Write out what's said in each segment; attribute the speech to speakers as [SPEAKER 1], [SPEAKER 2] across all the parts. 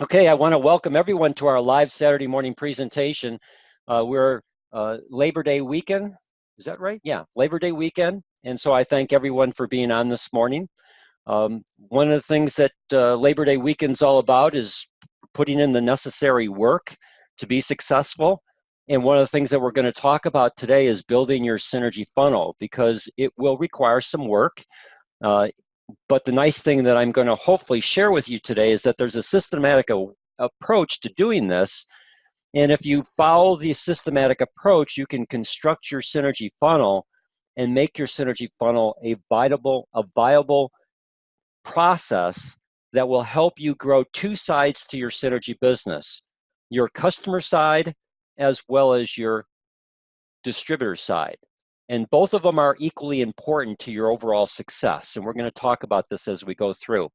[SPEAKER 1] Okay, I want to welcome everyone to our live Saturday morning presentation. We're Labor Day weekend. Is that right? Yeah, Labor Day weekend. And so I thank everyone for being on this morning. One of the things that Labor Day weekend's all about is putting in the necessary work to be successful. And one of the things that we're going to talk about today is building your synergy funnel because it will require some work. But the nice thing that I'm going to hopefully share with you today is that there's a systematic approach to doing this. And if you follow the systematic approach, you can construct your synergy funnel and make your synergy funnel a viable process that will help you grow two sides to your synergy business, your customer side as well as your distributor side. And both of them are equally important to your overall success. And we're going to talk about this as we go through.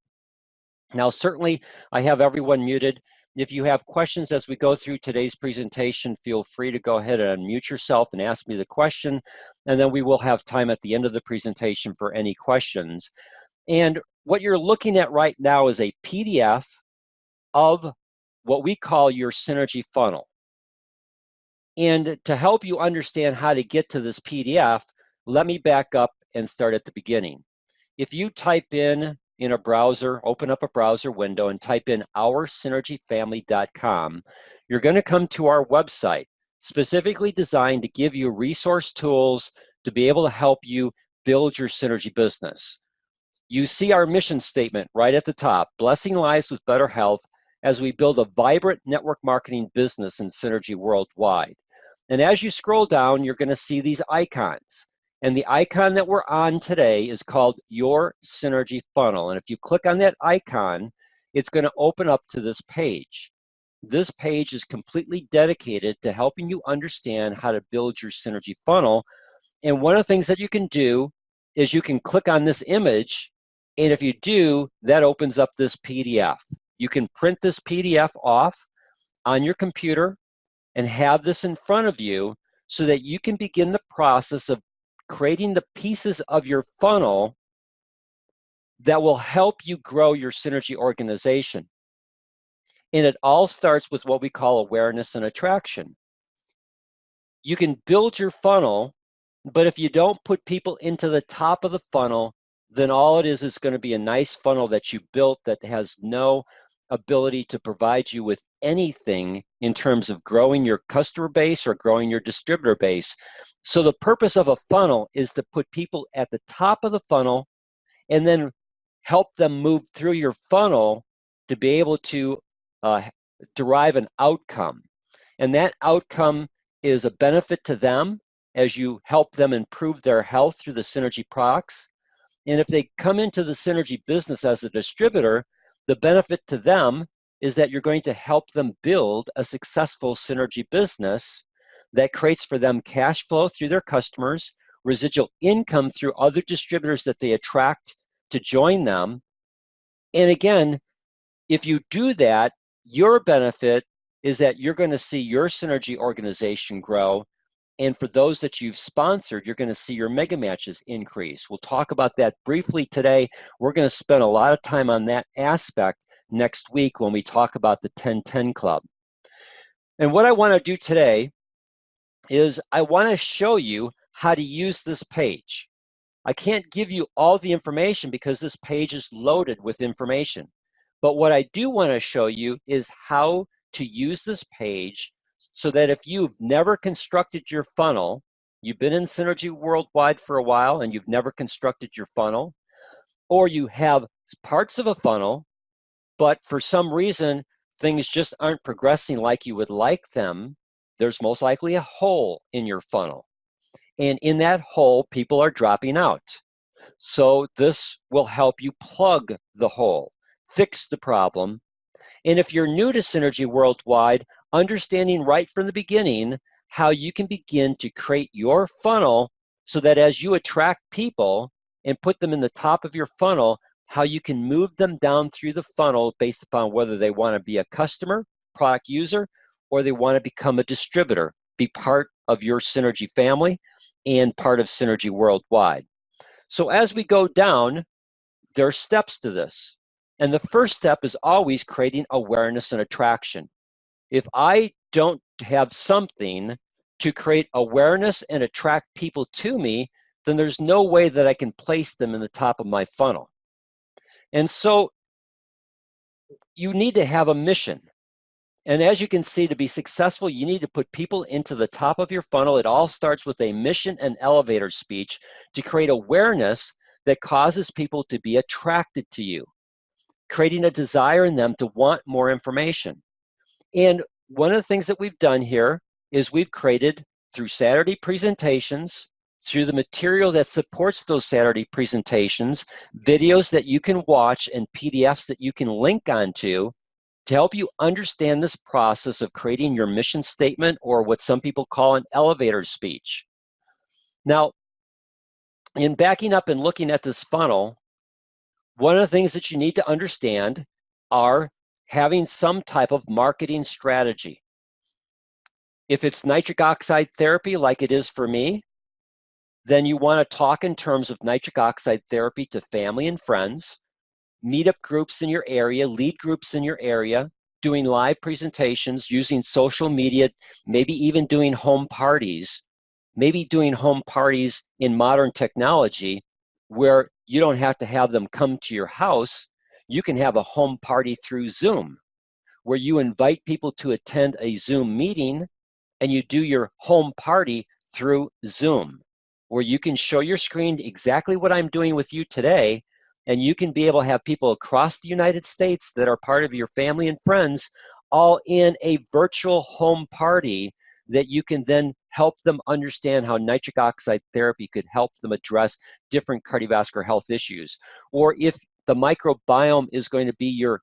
[SPEAKER 1] Now, certainly, I have everyone muted. If you have questions as we go through today's presentation, feel free to go ahead and unmute yourself and ask me the question. And then we will have time at the end of the presentation for any questions. And what you're looking at right now is a PDF of what we call your synergy funnel. And to help you understand how to get to this PDF, let me back up and start at the beginning. If you type in a browser, open up a browser window and type in oursynergyfamily.com, you're going to come to our website, specifically designed to give you resource tools to be able to help you build your synergy business. You see our mission statement right at the top, blessing lives with better health as we build a vibrant network marketing business in synergy worldwide. And as you scroll down, you're going to see these icons. And the icon that we're on today is called Your Synergy Funnel. And if you click on that icon, it's going to open up to this page. This page is completely dedicated to helping you understand how to build your synergy funnel. And one of the things that you can do is you can click on this image. And if you do, that opens up this PDF. You can print this PDF off on your computer and have this in front of you so that you can begin the process of creating the pieces of your funnel that will help you grow your synergy organization. And it all starts with what we call awareness and attraction. You can build your funnel, but if you don't put people into the top of the funnel, then all it is going to be a nice funnel that you built that has no ability to provide you with anything in terms of growing your customer base or growing your distributor base. So the purpose of a funnel is to put people at the top of the funnel and then help them move through your funnel to be able to derive an outcome. And that outcome is a benefit to them as you help them improve their health through the synergy products. And if they come into the synergy business as a distributor, the benefit to them is that you're going to help them build a successful synergy business that creates for them cash flow through their customers, residual income through other distributors that they attract to join them. And again, if you do that, your benefit is that you're going to see your synergy organization grow. And for those that you've sponsored, you're going to see your mega matches increase. We'll talk about that briefly today. We're going to spend a lot of time on that aspect next week when we talk about the 10-10 Club. And what I want to do today is I want to show you how to use this page. I can't give you all the information because this page is loaded with information. But what I do want to show you is how to use this page so that if you've never constructed your funnel, you've been in Synergy Worldwide for a while and you've never constructed your funnel, or you have parts of a funnel, but for some reason, things just aren't progressing like you would like them, there's most likely a hole in your funnel. And in that hole, people are dropping out. So this will help you plug the hole, fix the problem. And if you're new to Synergy Worldwide, understanding right from the beginning how you can begin to create your funnel so that as you attract people and put them in the top of your funnel, how you can move them down through the funnel based upon whether they want to be a customer, product user, or they want to become a distributor, be part of your Synergy family and part of Synergy Worldwide. So as we go down, there are steps to this. And the first step is always creating awareness and attraction. If I don't have something to create awareness and attract people to me, then there's no way that I can place them in the top of my funnel. And so you need to have a mission. And as you can see, to be successful, you need to put people into the top of your funnel. It all starts with a mission and elevator speech to create awareness that causes people to be attracted to you, creating a desire in them to want more information. And one of the things that we've done here is we've created, through Saturday presentations, through the material that supports those Saturday presentations, videos that you can watch and PDFs that you can link onto to help you understand this process of creating your mission statement, or what some people call an elevator speech. Now, in backing up and looking at this funnel, one of the things that you need to understand are having some type of marketing strategy. If it's nitric oxide therapy, like it is for me, then you want to talk in terms of nitric oxide therapy to family and friends, meetup groups in your area, lead groups in your area, doing live presentations, using social media, maybe even doing home parties, maybe doing home parties in modern technology where you don't have to have them come to your house. You can have a home party through Zoom, where you invite people to attend a Zoom meeting and you do your home party through Zoom, where you can show your screen exactly what I'm doing with you today, and you can be able to have people across the United States that are part of your family and friends all in a virtual home party that you can then help them understand how nitric oxide therapy could help them address different cardiovascular health issues. Or if the microbiome is going to be your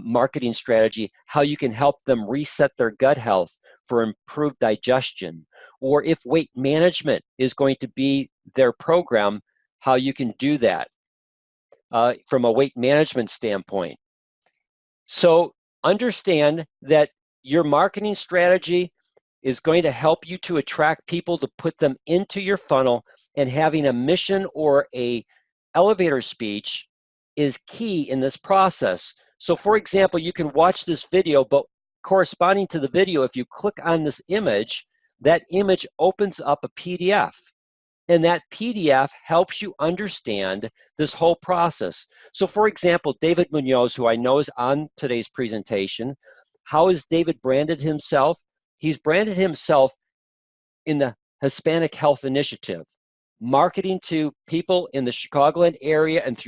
[SPEAKER 1] marketing strategy, how you can help them reset their gut health for improved digestion. Or if weight management is going to be their program, how you can do that from a weight management standpoint. So understand that your marketing strategy is going to help you to attract people, to put them into your funnel, and having a mission or a elevator speech is key in this process. So for example, you can watch this video, but corresponding to the video, if you click on this image, that image opens up a PDF. And that PDF helps you understand this whole process. So for example, David Munoz, who I know is on today's presentation, how has David branded himself? He's branded himself in the Hispanic Health Initiative, marketing to people in the Chicagoland area and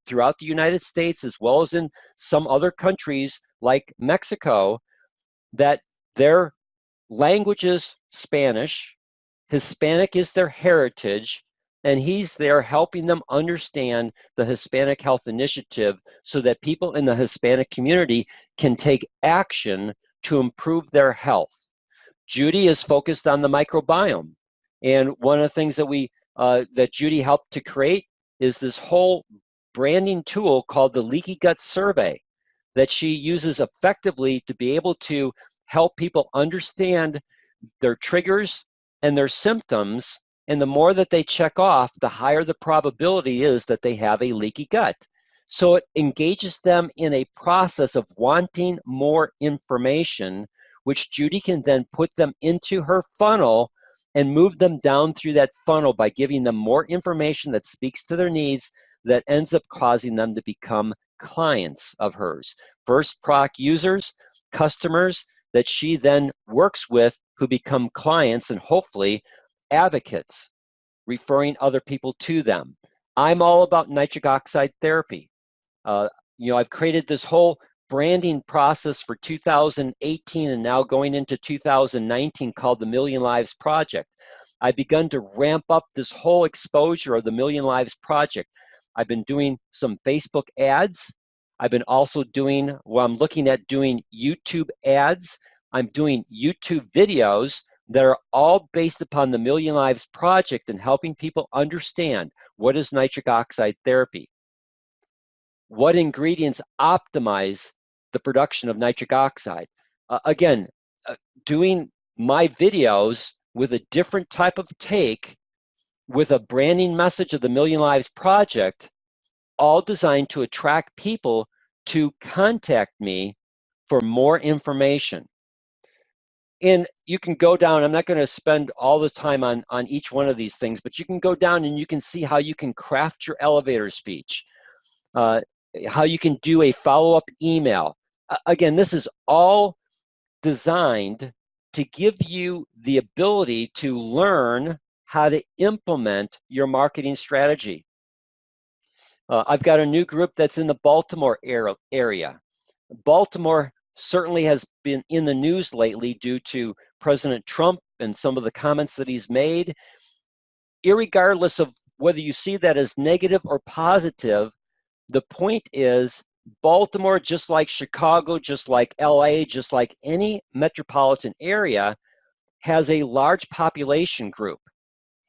[SPEAKER 1] throughout the United States, as well as in some other countries like Mexico, that their language is Spanish, Hispanic is their heritage, and he's there helping them understand the Hispanic Health Initiative so that people in the Hispanic community can take action to improve their health. Judy is focused on the microbiome, and one of the things that that Judy helped to create is this whole branding tool called the Leaky Gut Survey that she uses effectively to be able to help people understand their triggers and their symptoms, and the more that they check off, the higher the probability is that they have a leaky gut. So it engages them in a process of wanting more information, which Judy can then put them into her funnel and move them down through that funnel by giving them more information that speaks to their needs, that ends up causing them to become clients of hers. First product users, customers that she then works with, who become clients and hopefully advocates, referring other people to them. I'm all about nitric oxide therapy. I've created this whole branding process for 2018 and now going into 2019 called the Million Lives Project. I've begun to ramp up this whole exposure of the Million Lives Project. I've been doing some Facebook ads. I've been also doing, I'm looking at doing YouTube ads. I'm doing YouTube videos that are all based upon the Million Lives Project and helping people understand what is nitric oxide therapy, what ingredients optimize the production of nitric oxide. Doing my videos with a different type of take, with a branding message of the Million Lives Project, all designed to attract people to contact me for more information. And you can go down, I'm not going to spend all the time on each one of these things, but you can go down and you can see how you can craft your elevator speech, how you can do a follow-up email. Again, this is all designed to give you the ability to learn how to implement your marketing strategy. I've got a new group that's in the Baltimore area. Baltimore certainly has been in the news lately due to President Trump and some of the comments that he's made. Irregardless of whether you see that as negative or positive, the point is Baltimore, just like Chicago, just like LA, just like any metropolitan area, has a large population group.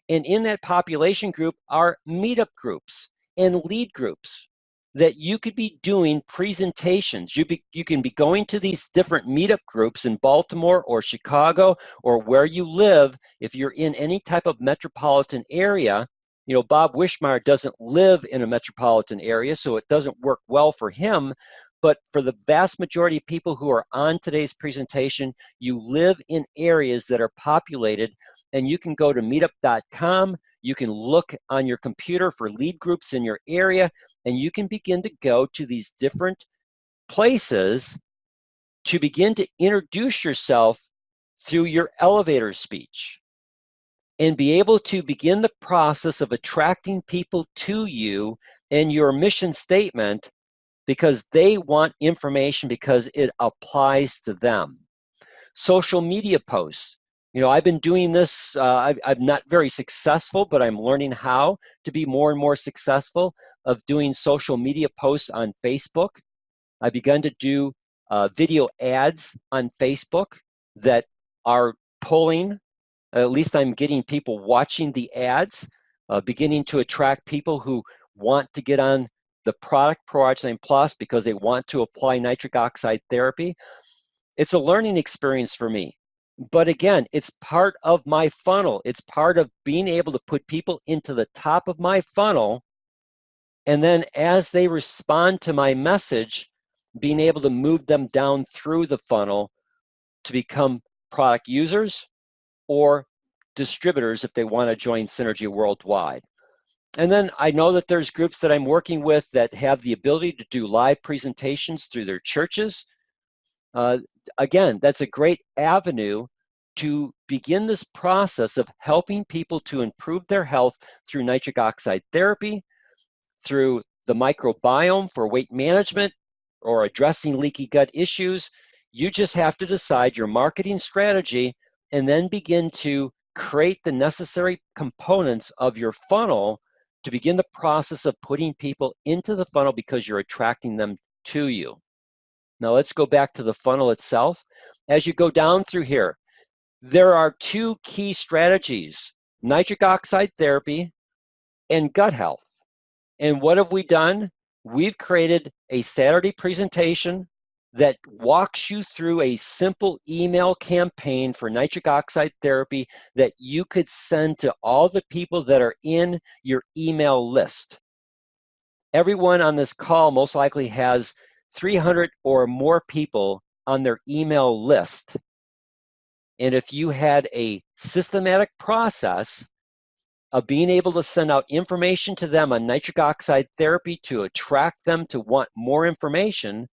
[SPEAKER 1] And in that population group are meetup groups and lead groups that you could be doing presentations. You can be going to these different meetup groups in Baltimore or Chicago or where you live. If you're in any type of metropolitan area, you know, Bob Wishmeyer doesn't live in a metropolitan area, so it doesn't work well for him. But for the vast majority of people who are on today's presentation, you live in areas that are populated, and you can go to meetup.com. You can look on your computer for lead groups in your area, and you can begin to go to these different places to begin to introduce yourself through your elevator speech and be able to begin the process of attracting people to you and your mission statement because they want information because it applies to them. Social media posts. You know, I've been doing this, I'm not very successful, but I'm learning how to be more and more successful of doing social media posts on Facebook. I've begun to do video ads on Facebook that are pulling, at least I'm getting people watching the ads, beginning to attract people who want to get on the product ProArgi-9 Plus because they want to apply nitric oxide therapy. It's a learning experience for me. But again, it's part of my funnel. It's part of being able to put people into the top of my funnel. And then as they respond to my message, being able to move them down through the funnel to become product users or distributors if they want to join Synergy Worldwide. And then I know that there's groups that I'm working with that have the ability to do live presentations through their churches. Again, that's a great avenue to begin this process of helping people to improve their health through nitric oxide therapy, through the microbiome for weight management, or addressing leaky gut issues. You just have to decide your marketing strategy and then begin to create the necessary components of your funnel to begin the process of putting people into the funnel because you're attracting them to you. Now let's go back to the funnel itself. As you go down through here, there are two key strategies: nitric oxide therapy and gut health. And what have we done? We've created a Saturday presentation that walks you through a simple email campaign for nitric oxide therapy that you could send to all the people that are in your email list. Everyone on this call most likely has 300 or more people on their email list. And if you had a systematic process of being able to send out information to them on nitric oxide therapy to attract them to want more information,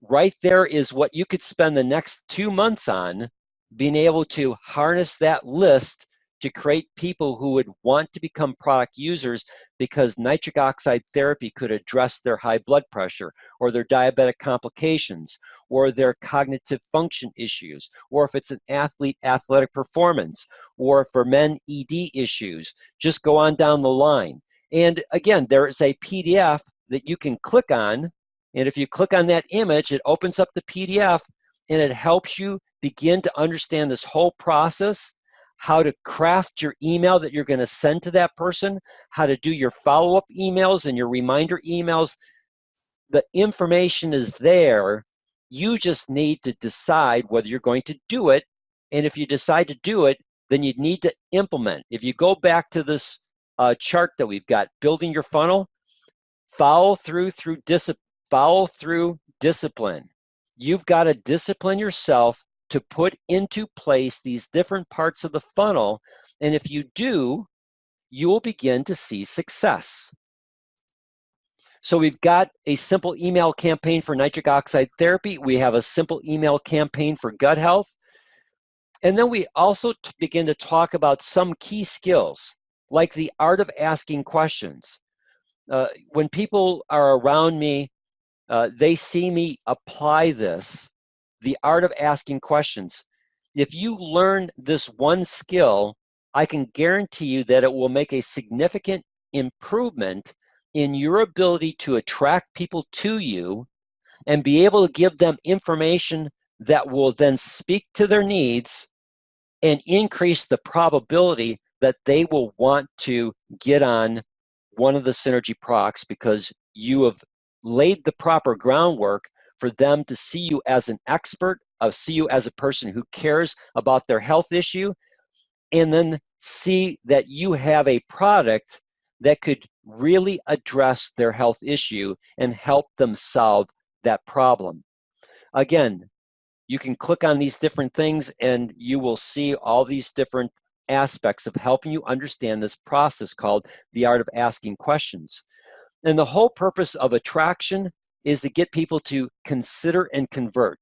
[SPEAKER 1] right there is what you could spend the next 2 months on, being able to harness that list to create people who would want to become product users because nitric oxide therapy could address their high blood pressure or their diabetic complications or their cognitive function issues, or if it's an athlete athletic performance, or for men ED issues. Just go on down the line. And again, there is a PDF that you can click on, and if you click on that image, it opens up the PDF and it helps you begin to understand this whole process, how to craft your email that you're going to send to that person, how to do your follow-up emails and your reminder emails. The information is there. You just need to decide whether you're going to do it. And if you decide to do it, then you need to implement. If you go back to this chart that we've got, building your funnel, follow through follow through discipline. You've got to discipline yourself to put into place these different parts of the funnel. And if you do, you will begin to see success. So we've got a simple email campaign for nitric oxide therapy. We have a simple email campaign for gut health. And then we also begin to talk about some key skills, like the art of asking questions. When people are around me, they see me apply this, the art of asking questions. If you learn this one skill, I can guarantee you that it will make a significant improvement in your ability to attract people to you and be able to give them information that will then speak to their needs and increase the probability that they will want to get on one of the Synergy products because you have laid the proper groundwork for them to see you as an expert, see you as a person who cares about their health issue, and then see that you have a product that could really address their health issue and help them solve that problem. Again, you can click on these different things and you will see all these different aspects of helping you understand this process called the art of asking questions. And the whole purpose of attraction is to get people to consider and convert.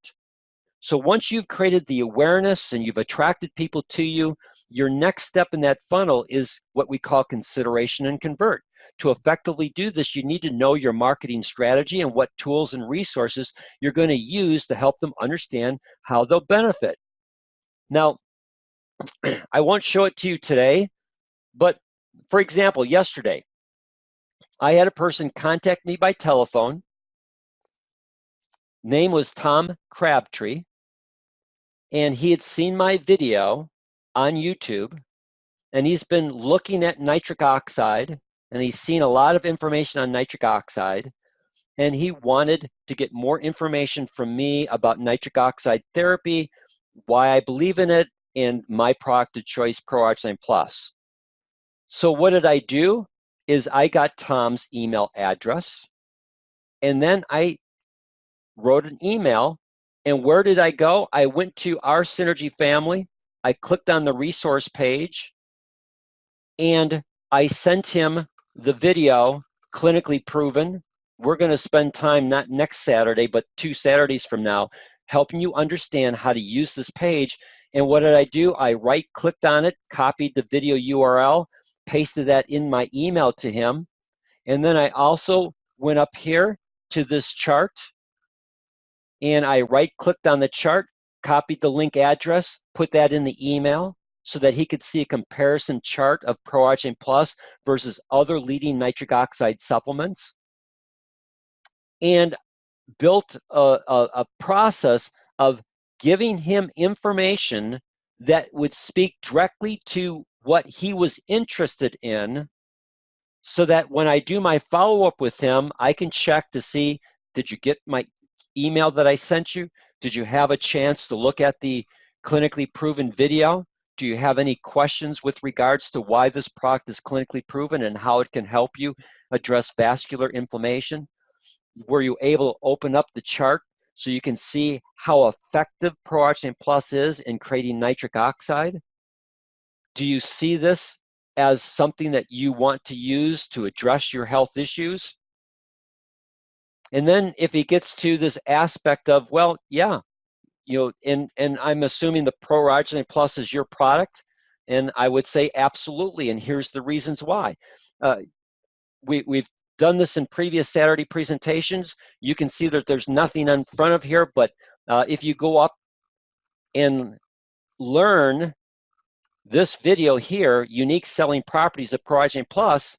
[SPEAKER 1] So once you've created the awareness and you've attracted people to you, your next step in that funnel is what we call consideration and convert. To effectively do this, you need to know your marketing strategy and what tools and resources you're going to use to help them understand how they'll benefit. Now, I won't show it to you today, but for example, yesterday, I had a person contact me by telephone. Name was Tom Crabtree, and he had seen my video on YouTube, and he's been looking at nitric oxide, and he's seen a lot of information on nitric oxide, and he wanted to get more information from me about nitric oxide therapy, why I believe in it, and my product of choice, ProArginine Plus. So what did I do? Is I got Tom's email address, and then I wrote an email. And where did I go? I went to our Synergy family. I clicked on the resource page, and I sent him the video, Clinically Proven. We're going to spend time, not next Saturday, but 2 Saturdays from now, helping you understand how to use this page. And what did I do? I right-clicked on it, copied the video URL, pasted that in my email to him. And then I also went up here to this chart, and I right-clicked on the chart, copied the link address, put that in the email so that he could see a comparison chart of ProArginine Plus versus other leading nitric oxide supplements, and built a process of giving him information that would speak directly to what he was interested in, so that when I do my follow-up with him, I can check to see, did you get my email that I sent you? Did you have a chance to look at the clinically proven video? Do you have any questions with regards to why this product is clinically proven and how it can help you address vascular inflammation? Were you able to open up the chart so you can see how effective ProArginine Plus is in creating nitric oxide? Do you see this as something that you want to use to address your health issues? And then if he gets to this aspect of, well, yeah, and I'm assuming the ProArginine Plus is your product, and I would say absolutely, and here's the reasons why. We've done this in previous Saturday presentations. You can see that there's nothing in front of here, but if you go up and learn this video here, Unique Selling Properties of ProArginine Plus,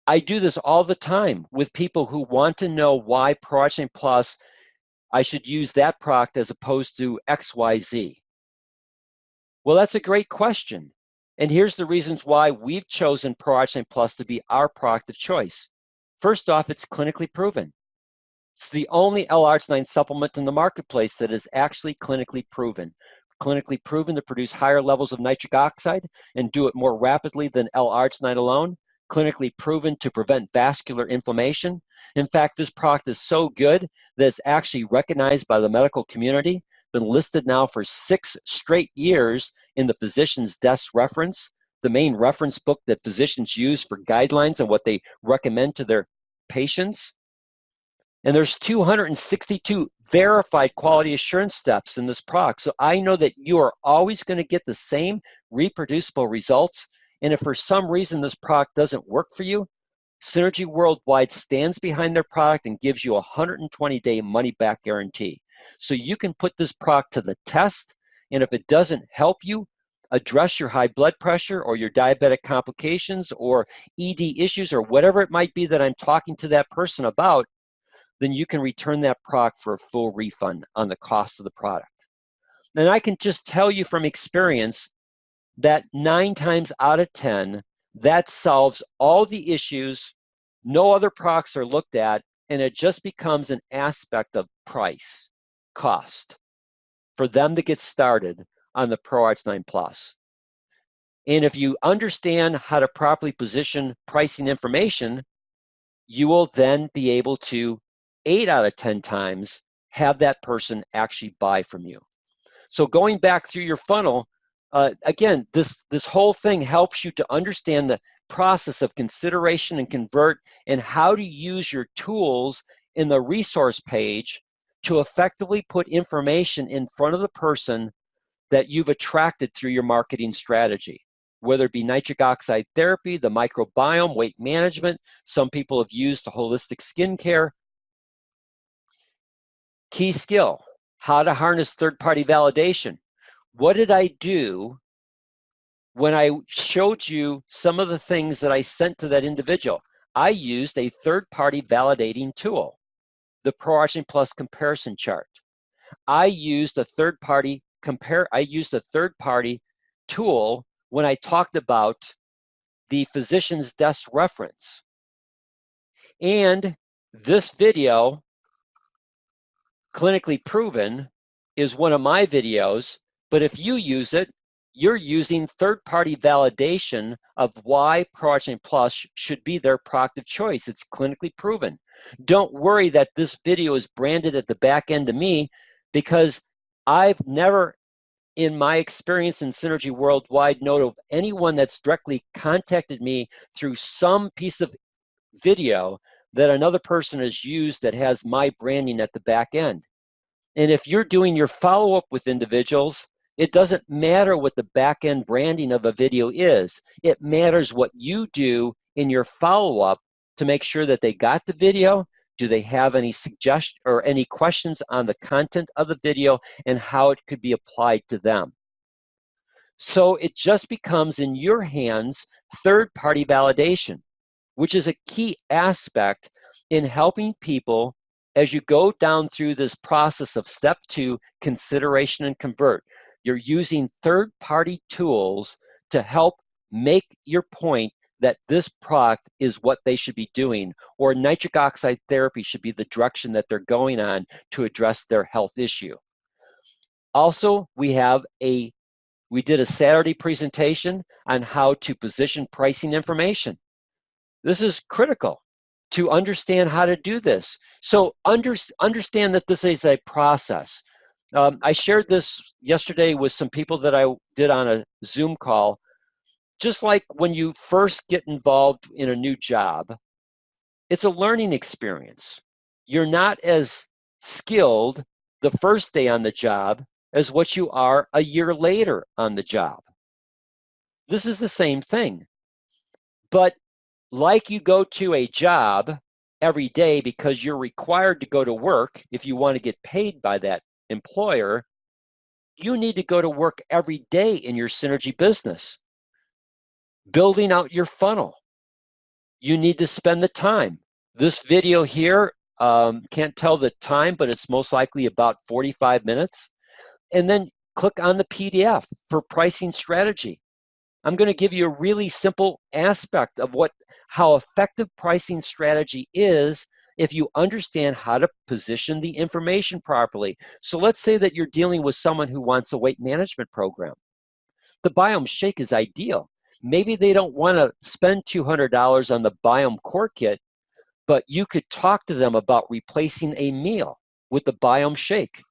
[SPEAKER 1] I do this all the time with people who want to know why ProArginine Plus, I should use that product as opposed to XYZ. Well, that's a great question. And here's the reasons why we've chosen ProArginine Plus to be our product of choice. First off, it's clinically proven. It's the only L-arginine supplement in the marketplace that is actually clinically proven. Clinically proven to produce higher levels of nitric oxide and do it more rapidly than L-arginine alone. clinically proven to prevent vascular inflammation. In fact, this product is so good that it's actually recognized by the medical community, been listed now for 6 straight years in the physician's desk reference, the main reference book that physicians use for guidelines and what they recommend to their patients. And there's 262 verified quality assurance steps in this product. So I know that you are always going to get the same reproducible results. And if for some reason this product doesn't work for you, Synergy Worldwide stands behind their product and gives you a 120-day money-back guarantee. So you can put this product to the test, and if it doesn't help you address your high blood pressure or your diabetic complications or ED issues or whatever it might be that I'm talking to that person about, then you can return that product for a full refund on the cost of the product. And I can just tell you from experience that 9 times out of 10, that solves all the issues. No other products are looked at, and it just becomes an aspect of price, cost, for them to get started on the ProArch 9 Plus. And if you understand how to properly position pricing information, you will then be able to 8 out of 10 times have that person actually buy from you. So going back through your funnel, again, this whole thing helps you to understand the process of consideration and convert and how to use your tools in the resource page to effectively put information in front of the person that you've attracted through your marketing strategy, whether it be nitric oxide therapy, the microbiome, weight management. Some people have used the holistic skincare. Key skill, how to harness third-party validation. What did I do when I showed you some of the things that I sent to that individual? I used a third-party validating tool, the ProArch Plus comparison chart. I used a third-party tool when I talked about the physician's desk reference. And this video, Clinically Proven, is one of my videos, but if you use it, you're using third-party validation of why ProArch Plus should be their product of choice. It's clinically proven. Don't worry that this video is branded at the back end to me, because I've never, in my experience in Synergy Worldwide, know of anyone that's directly contacted me through some piece of video that another person has used that has my branding at the back end. And if you're doing your follow-up with individuals, it doesn't matter what the back end branding of a video is. It matters what you do in your follow-up to make sure that they got the video. Do they have any suggestions or any questions on the content of the video and how it could be applied to them? So it just becomes in your hands third-party validation, which is a key aspect in helping people as you go down through this process of step 2, consideration and convert. You're using third-party tools to help make your point that this product is what they should be doing, or nitric oxide therapy should be the direction that they're going on to address their health issue. Also, we did a Saturday presentation on how to position pricing information. This is critical to understand how to do this. So understand that this is a process. I shared this yesterday with some people that I did on a Zoom call. Just like when you first get involved in a new job, it's a learning experience. You're not as skilled the first day on the job as what you are a year later on the job. This is the same thing. But like you go to a job every day because you're required to go to work if you want to get paid by that employer, you need to go to work every day in your Synergy business, building out your funnel. You need to spend the time. This video here, can't tell the time, but it's most likely about 45 minutes. And then click on the PDF for pricing strategy. I'm going to give you a really simple aspect of how effective pricing strategy is if you understand how to position the information properly. So let's say that you're dealing with someone who wants a weight management program. The Biome Shake is ideal Maybe they don't want to spend $200 on the Biome Core Kit, but you could talk to them about replacing a meal with the Biome Shake.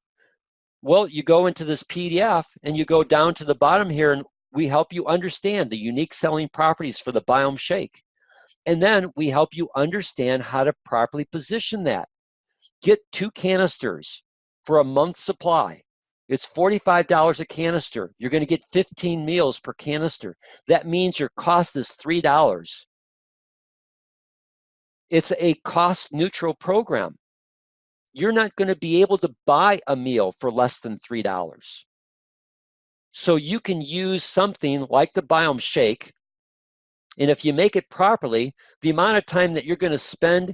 [SPEAKER 1] Well, you go into this PDF and you go down to the bottom here, and we help you understand the unique selling properties for the Biome Shake. And then we help you understand how to properly position that. Get 2 canisters for a month's supply. It's $45 a canister. You're going to get 15 meals per canister. That means your cost is $3. It's a cost neutral program. You're not going to be able to buy a meal for less than $3. So you can use something like the Biome Shake, and if you make it properly, the amount of time that you're going to spend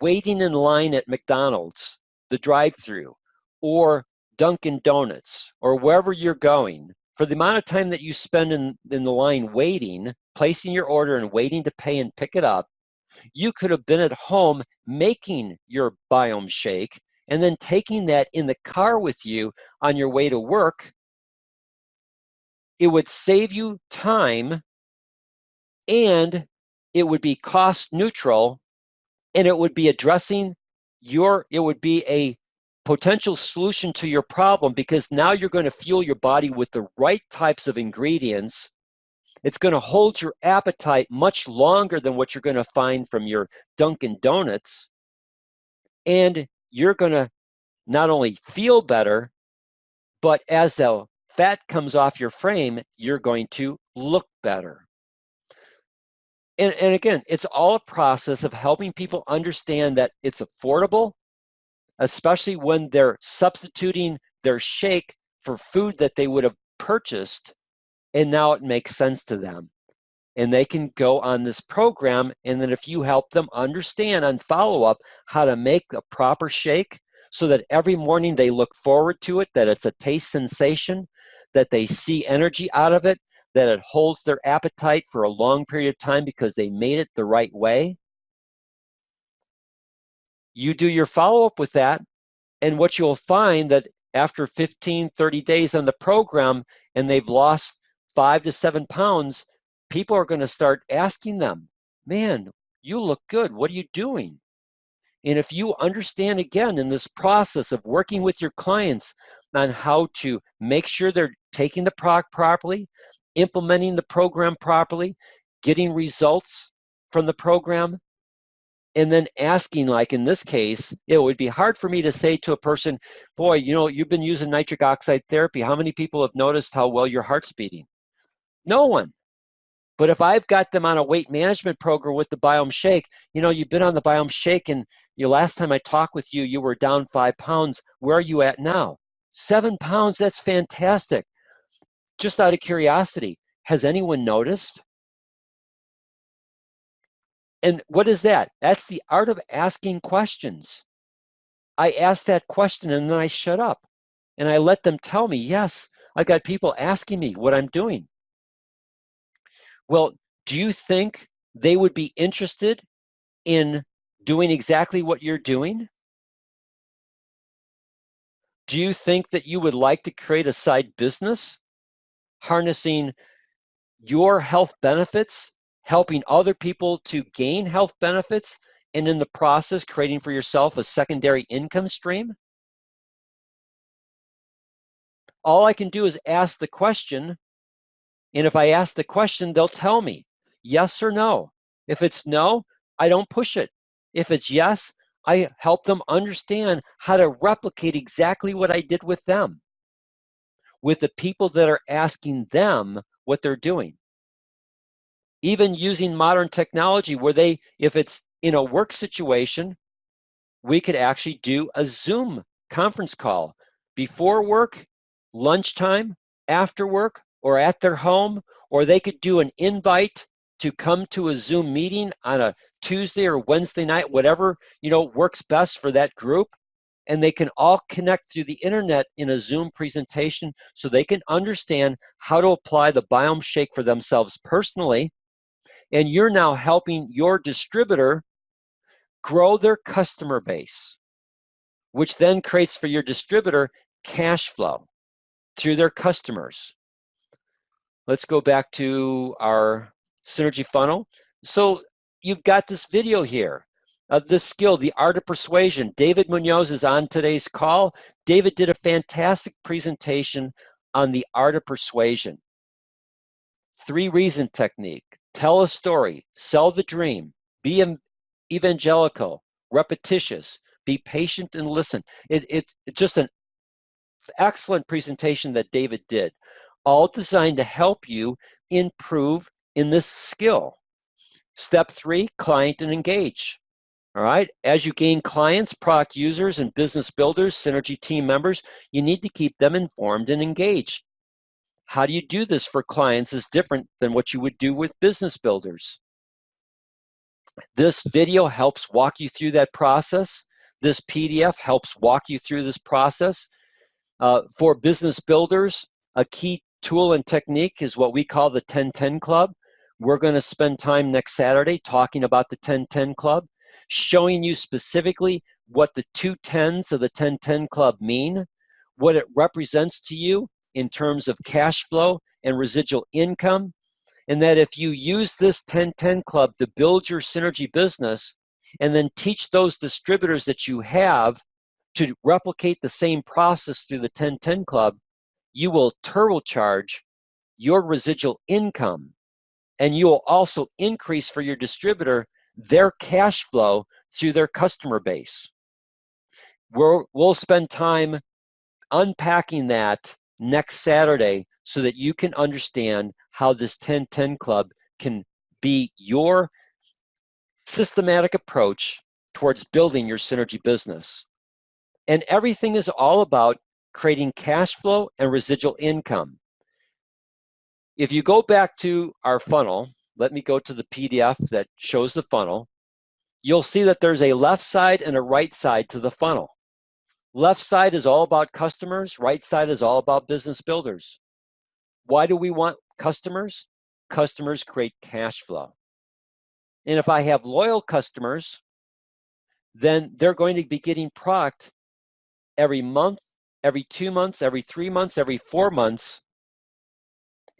[SPEAKER 1] waiting in line at McDonald's, the drive-through, or Dunkin' Donuts, or wherever you're going, for the amount of time that you spend in the line waiting, placing your order and waiting to pay and pick it up, you could have been at home making your Biome Shake and then taking that in the car with you on your way to work. It would save you time, and it would be cost neutral, and it would be addressing it would be a potential solution to your problem, because now you're going to fuel your body with the right types of ingredients. It's going to hold your appetite much longer than what you're going to find from your Dunkin' Donuts. And you're going to not only feel better, but as the fat comes off your frame, you're going to look better. And again, it's all a process of helping people understand that it's affordable, especially when they're substituting their shake for food that they would have purchased, and now it makes sense to them. And they can go on this program, and then if you help them understand on follow-up how to make a proper shake so that every morning they look forward to it, that it's a taste sensation, that they see energy out of it, that it holds their appetite for a long period of time because they made it the right way. You do your follow-up with that, and what you'll find that after 15, 30 days on the program and they've lost 5 to 7 pounds, people are going to start asking them, man, you look good. What are you doing? And if you understand, again, in this process of working with your clients on how to make sure they're taking the product properly, implementing the program properly, getting results from the program, and then asking, like in this case, it would be hard for me to say to a person, boy, you've been using nitric oxide therapy. How many people have noticed how well your heart's beating? No one. But if I've got them on a weight management program with the Biome Shake, you've been on the Biome Shake, and last time I talked with you, you were down 5 pounds. Where are you at now? 7 pounds. That's fantastic. Just out of curiosity, has anyone noticed? And what is that? That's the art of asking questions. I ask that question and then I shut up and I let them tell me, yes, I've got people asking me what I'm doing. Well, do you think they would be interested in doing exactly what you're doing? Do you think that you would like to create a side business, harnessing your health benefits, helping other people to gain health benefits, and in the process, creating for yourself a secondary income stream? All I can do is ask the question, and if I ask the question, they'll tell me yes or no. If it's no, I don't push it. If it's yes, I help them understand how to replicate exactly what I did with them, with the people that are asking them what they're doing. Even using modern technology where if it's in a work situation, we could actually do a Zoom conference call before work, lunchtime, after work, or at their home, or they could do an invite to come to a Zoom meeting on a Tuesday or Wednesday night, whatever works best for that group. And they can all connect through the internet in a Zoom presentation so they can understand how to apply the Biome Shake for themselves personally. And you're now helping your distributor grow their customer base, which then creates for your distributor cash flow through their customers. Let's go back to our synergy funnel. So you've got this video here. This skill, the art of persuasion. David Munoz is on today's call. David did a fantastic presentation on the art of persuasion. 3 reason technique, tell a story, sell the dream, be evangelical, repetitious, be patient and listen. It's just an excellent presentation that David did, all designed to help you improve in this skill. Step 3, client and engage. All right, as you gain clients, product users, and business builders, synergy team members, you need to keep them informed and engaged. How do you do this for clients is different than what you would do with business builders. This video helps walk you through that process. This PDF helps walk you through this process. For business builders, a key tool and technique is what we call the 10-10 Club. We're going to spend time next Saturday talking about the 10-10 Club, showing you specifically what the 2 10s of the 10-10 Club mean, what it represents to you in terms of cash flow and residual income, and that if you use this 10-10 Club to build your synergy business and then teach those distributors that you have to replicate the same process through the 10-10 Club, you will turbocharge your residual income, and you will also increase for your distributor their cash flow through their customer base. We'll spend time unpacking that next Saturday so that you can understand how this 10-10 Club can be your systematic approach towards building your synergy business. And everything is all about creating cash flow and residual income. If you go back to our funnel, let me go to the PDF that shows the funnel, you'll see that there's a left side and a right side to the funnel. Left side is all about customers, right side is all about business builders. Why do we want customers? Customers create cash flow. And if I have loyal customers, then they're going to be getting product every month, every 2 months, every 3 months, every 4 months.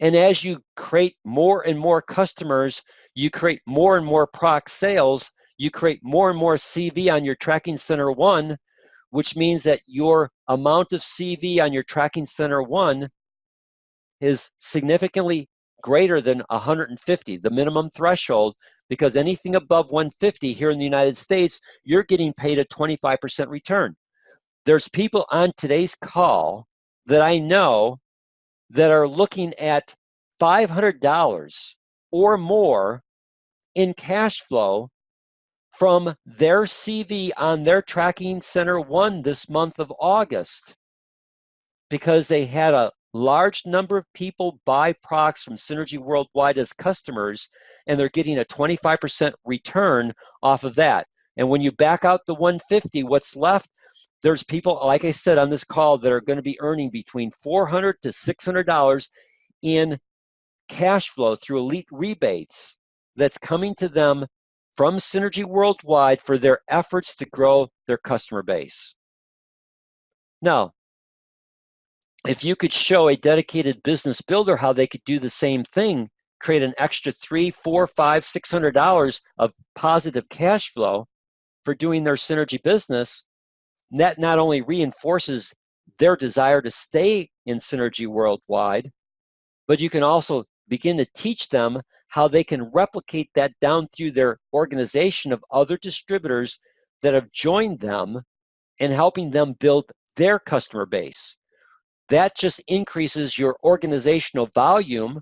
[SPEAKER 1] And as you create more and more customers, you create more and more product sales, you create more and more CV on your Tracking Center 1, which means that your amount of CV on your Tracking Center 1 is significantly greater than 150, the minimum threshold, because anything above 150 here in the United States, you're getting paid a 25% return. There's people on today's call that I know that are looking at $500 or more in cash flow from their CV on their Tracking Center 1 this month of August, because they had a large number of people buy products from Synergy Worldwide as customers, and they're getting a 25% return off of that. And when you back out the 150, what's left? There's people, like I said on this call, that are going to be earning between $400 to $600 in cash flow through elite rebates that's coming to them from Synergy Worldwide for their efforts to grow their customer base. Now, if you could show a dedicated business builder how they could do the same thing, create an extra $300, $400, $500, $600 of positive cash flow for doing their synergy business, that not only reinforces their desire to stay in Synergy Worldwide, but you can also begin to teach them how they can replicate that down through their organization of other distributors that have joined them and helping them build their customer base. That just increases your organizational volume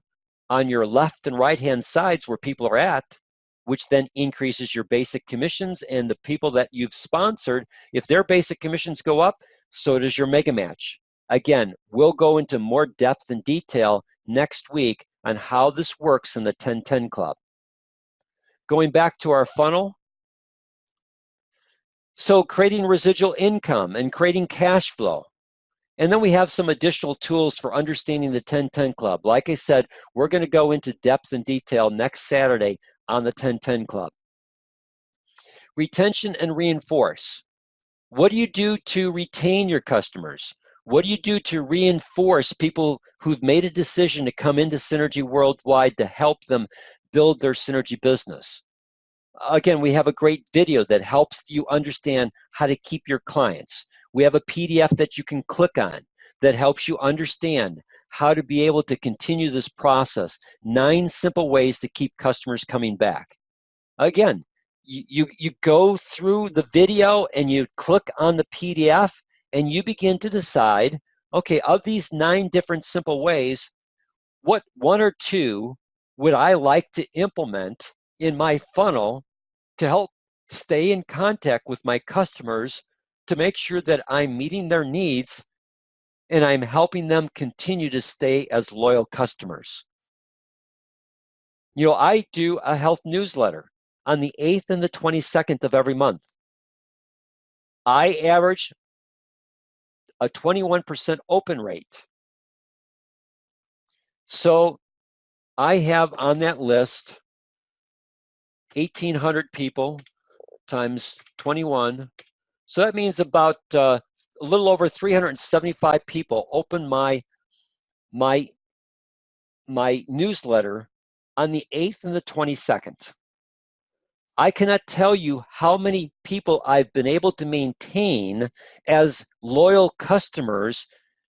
[SPEAKER 1] on your left and right hand sides where people are at, which then increases your basic commissions, and the people that you've sponsored, if their basic commissions go up, so does your mega match. Again, we'll go into more depth and detail next week on how this works in the 10-10 Club. Going back to our funnel, so creating residual income and creating cash flow. And then we have some additional tools for understanding the 10-10 Club. Like I said, we're going to go into depth and detail next Saturday on the 10-10 Club. Retention and reinforce. What do you do to retain your customers? What do you do to reinforce people who've made a decision to come into Synergy Worldwide to help them build their Synergy business? Again, we have a great video that helps you understand how to keep your clients. We have a PDF that you can click on that helps you understand how to be able to continue this process. 9 simple ways to keep customers coming back. Again, you go through the video and you click on the PDF and you begin to decide, okay, of these 9 different simple ways, what 1 or 2 would I like to implement in my funnel to help stay in contact with my customers to make sure that I'm meeting their needs and I'm helping them continue to stay as loyal customers. You know, I do a health newsletter on the 8th and the 22nd of every month. I average a 21% open rate. So I have on that list 1,800 people times 21. So that means about a little over 375 people open my newsletter on the 8th and the 22nd. I cannot tell you how many people I've been able to maintain as loyal customers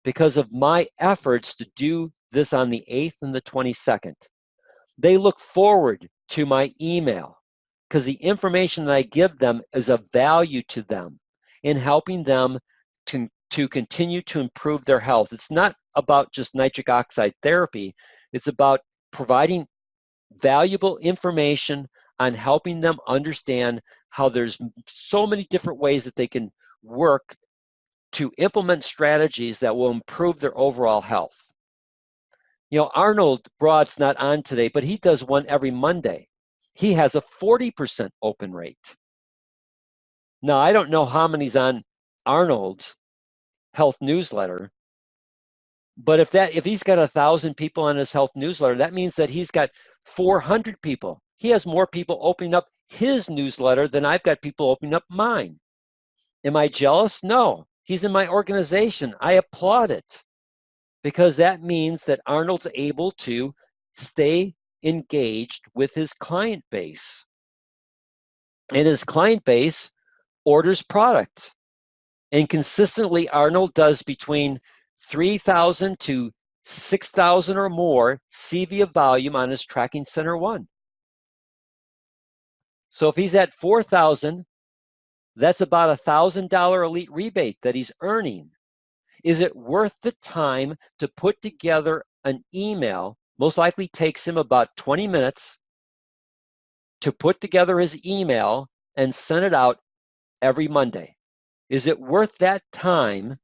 [SPEAKER 1] because of my efforts to do this on the 8th and the 22nd. They look forward to my email because the information that I give them is of value to them in helping them to continue to improve their health. It's not about just nitric oxide therapy. It's about providing valuable information on helping them understand how there's so many different ways that they can work to implement strategies that will improve their overall health. You know, Arnold Broad's not on today, but he does one every Monday. He has a 40% open rate. Now, I don't know how many's on Arnold's health newsletter, but if he's got 1,000 people on his health newsletter, that means that he's got 400 people. He has more people opening up his newsletter than I've got people opening up mine. Am I jealous? No. He's in my organization. I applaud it because that means that Arnold's able to stay engaged with his client base. And his client base orders product. And consistently, Arnold does between 3,000 to 6,000 or more CV of volume on his Tracking Center 1. So if he's at 4,000, that's about a $1,000 elite rebate that he's earning. Is it worth the time to put together an email? Most likely takes him about 20 minutes to put together his email and send it out every Monday. Is it worth that time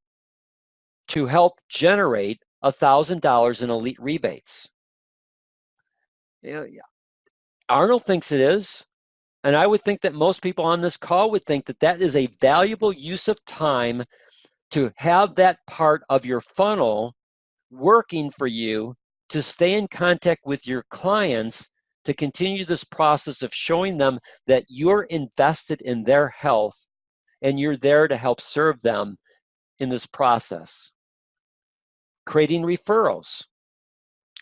[SPEAKER 1] to help generate $1,000 in elite rebates? You know, Arnold thinks it is. And I would think that most people on this call would think that that is a valuable use of time to have that part of your funnel working for you to stay in contact with your clients to continue this process of showing them that you're invested in their health and you're there to help serve them in this process. Creating referrals.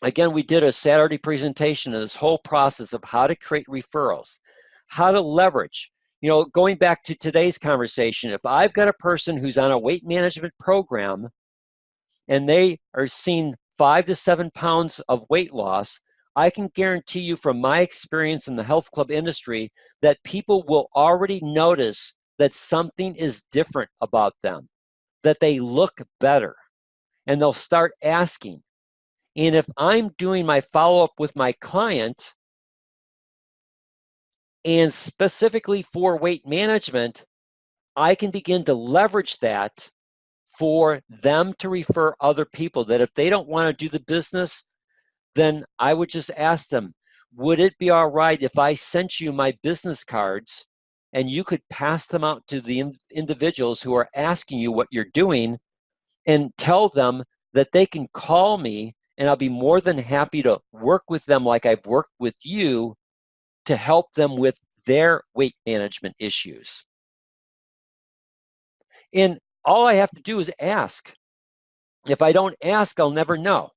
[SPEAKER 1] Again, we did a Saturday presentation of this whole process of how to create referrals, how to leverage. You know, going back to today's conversation, if I've got a person who's on a weight management program and they are seeing 5 to 7 pounds of weight loss, I can guarantee you from my experience in the health club industry that people will already notice that something is different about them, that they look better, and they'll start asking. And if I'm doing my follow-up with my client, and specifically for weight management, I can begin to leverage that for them to refer other people, that if they don't want to do the business, then I would just ask them, would it be all right if I sent you my business cards and you could pass them out to the individuals who are asking you what you're doing and tell them that they can call me and I'll be more than happy to work with them like I've worked with you to help them with their weight management issues. And all I have to do is ask. If I don't ask, I'll never know.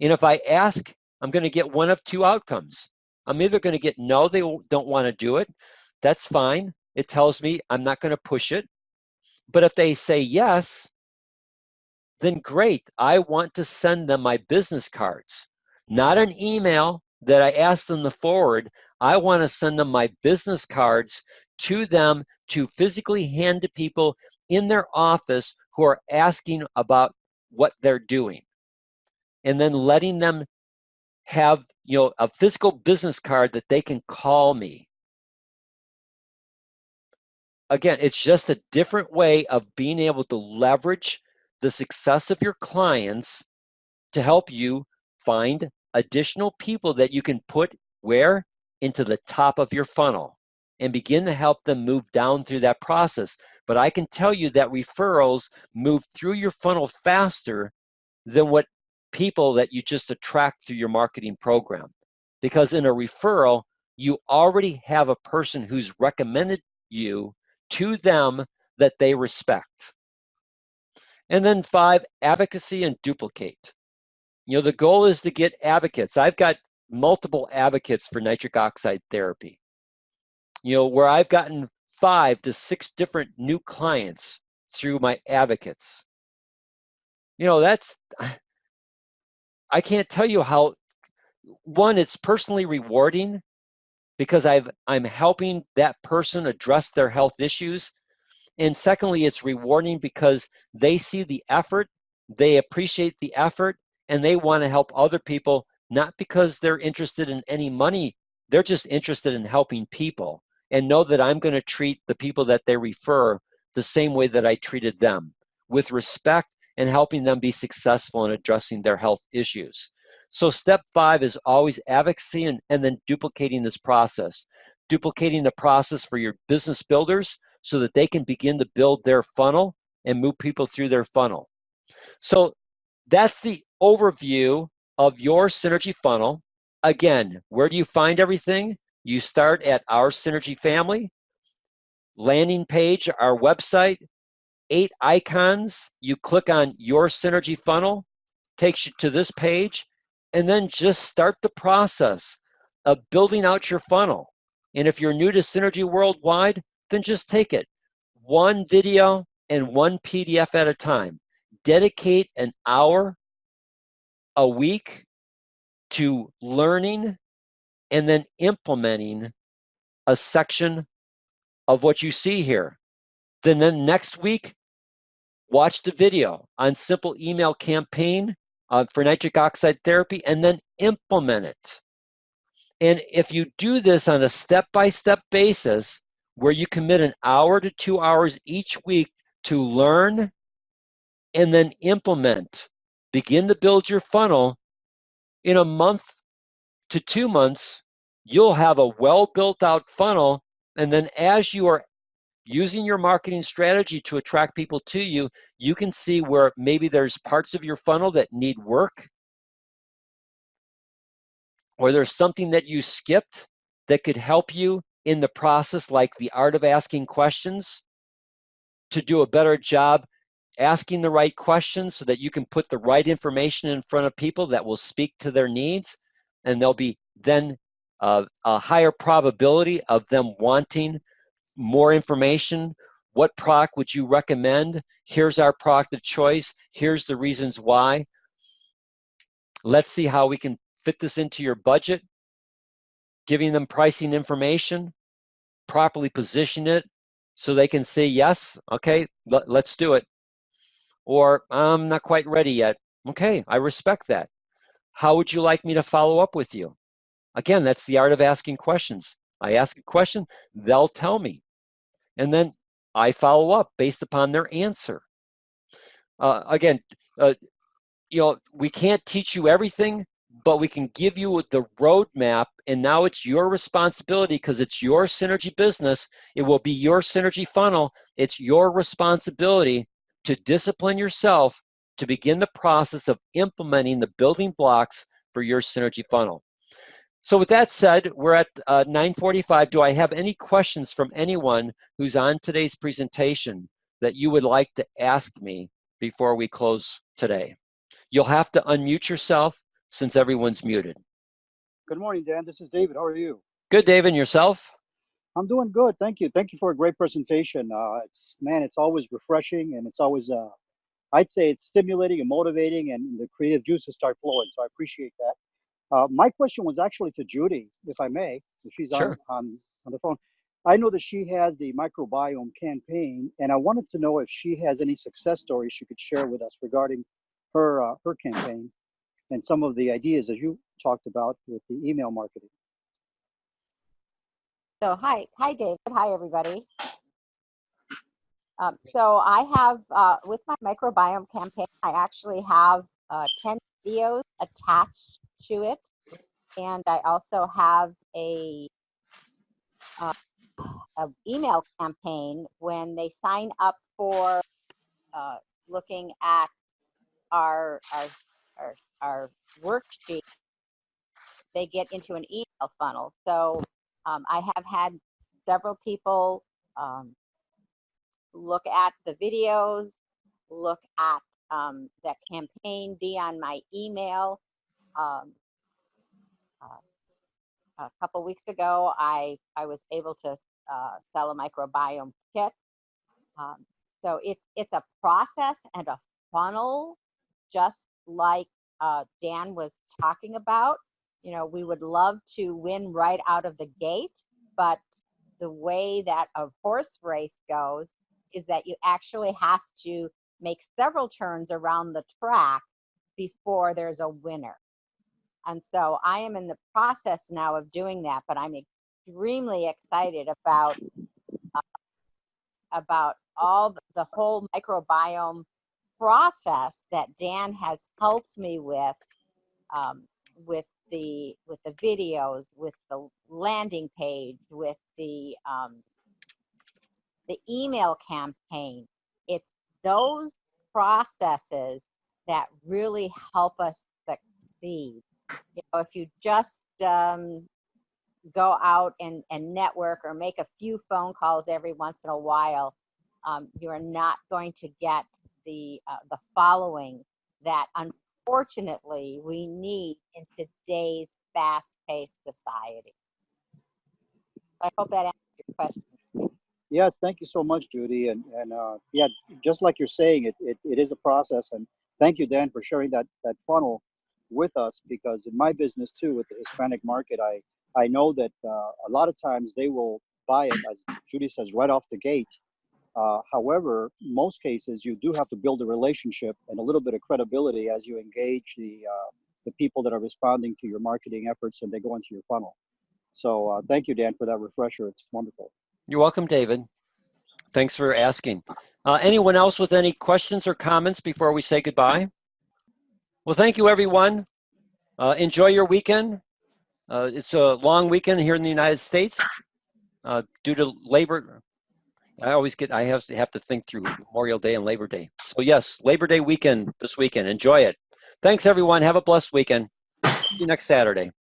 [SPEAKER 1] And if I ask, I'm going to get one of two outcomes. I'm either going to get no, they don't want to do it. That's fine. It tells me I'm not going to push it. But if they say yes, then great. I want to send them my business cards, not an email that I ask them to forward. I want to send them my business cards to them to physically hand to people in their office who are asking about what they're doing, and then letting them have a physical business card that they can call me. Again, it's just a different way of being able to leverage the success of your clients to help you find additional people that you can put where? Into the top of your funnel and begin to help them move down through that process. But I can tell you that referrals move through your funnel faster than what people that you just attract through your marketing program. Because in a referral, you already have a person who's recommended you to them that they respect. And then 5, advocacy and duplicate. The goal is to get advocates. I've got multiple advocates for nitric oxide therapy, where I've gotten 5 to 6 different new clients through my advocates. That's, I can't tell you how, one, it's personally rewarding because I'm helping that person address their health issues. And secondly, it's rewarding because they see the effort, they appreciate the effort, and they want to help other people, not because they're interested in any money. They're just interested in helping people and know that I'm going to treat the people that they refer the same way that I treated them, with respect and helping them be successful in addressing their health issues. So step 5 is always advocacy and then duplicating this process. Duplicating the process for your business builders so that they can begin to build their funnel and move people through their funnel. So that's the overview of your synergy funnel. Again, where do you find everything? You start at our synergy family, landing page, our website, 8 icons. You click on your synergy funnel, takes you to this page, and then just start the process of building out your funnel. And if you're new to Synergy Worldwide, then just take it one video and one PDF at a time. Dedicate an hour a week to learning and then implementing a section of what you see here. Then next week, watch the video on simple email campaign for nitric oxide therapy and then implement it. And if you do this on a step-by-step basis, where you commit an hour to 2 hours each week to learn and then implement, begin to build your funnel, in a month to 2 months, you'll have a well built out funnel. And then as you are using your marketing strategy to attract people to you, you can see where maybe there's parts of your funnel that need work, or there's something that you skipped that could help you in the process, like the art of asking questions, to do a better job asking the right questions so that you can put the right information in front of people that will speak to their needs, and there'll be then a higher probability of them wanting more information. What product would you recommend? Here's our product of choice. Here's the reasons why. Let's see how we can fit this into your budget. Giving them pricing information, properly position it so they can say, yes, okay, let's do it. Or I'm not quite ready yet. Okay, I respect that. How would you like me to follow up with you? Again, that's the art of asking questions. I ask a question, they'll tell me. And then I follow up based upon their answer. Again, we can't teach you everything, but we can give you the roadmap, and now it's your responsibility because it's your synergy business. It will be your synergy funnel. It's your responsibility to discipline yourself to begin the process of implementing the building blocks for your synergy funnel. So with that said, we're at 9:45. Do I have any questions from anyone who's on today's presentation that you would like to ask me before we close today. You'll have to unmute yourself since everyone's muted.
[SPEAKER 2] Good morning, Dan. This is David. How are you?
[SPEAKER 1] Good, David. Yourself?
[SPEAKER 2] I'm doing good. Thank you. Thank you for a great presentation. It's always refreshing, and it's always, I'd say it's stimulating and motivating, and the creative juices start flowing. So I appreciate that. My question was actually to Judy, if I may, if she's
[SPEAKER 1] Sure.
[SPEAKER 2] on the phone. I know that she has the microbiome campaign, and I wanted to know if she has any success stories she could share with us regarding her campaign and some of the ideas that you talked about with the email marketing.
[SPEAKER 3] So hi David, hi everybody. So I have, with my microbiome campaign, I actually have 10 videos attached to it. And I also have a email campaign when they sign up for looking at our worksheet, they get into an email funnel. So I have had several people look at the videos, look at that campaign, be on my email. A couple weeks ago, I was able to sell a microbiome kit. So it's a process and a funnel, just like Dan was talking about. You know, we would love to win right out of the gate, but the way that a horse race goes is that you actually have to make several turns around the track before there's a winner. And so I am in the process now of doing that, but I'm extremely excited about all the whole microbiome process that Dan has helped me with the videos, with the landing page, with the email campaign. It's those processes that really help us succeed. You know, if you just go out and network or make a few phone calls every once in a while, you are not going to get the following that unfortunately we need in today's fast-paced society. I hope that answers your question.
[SPEAKER 2] Yes, thank you so much, Judy. And yeah, just like you're saying, it is a process. And thank you, Dan, for sharing that funnel with us, because in my business too, with the Hispanic market, I know that a lot of times they will buy it, as Judy says, right off the gate. However, most cases you do have to build a relationship and a little bit of credibility as you engage the people that are responding to your marketing efforts and they go into your funnel. So thank you, Dan, for that refresher. It's wonderful.
[SPEAKER 1] You're welcome, David. Thanks for asking. Anyone else with any questions or comments before we say goodbye? Well, thank you, everyone. Enjoy your weekend. It's a long weekend here in the United States due to Labor. I have to think through Memorial Day and Labor Day. So yes, Labor Day weekend this weekend. Enjoy it. Thanks, everyone. Have a blessed weekend. See you next Saturday.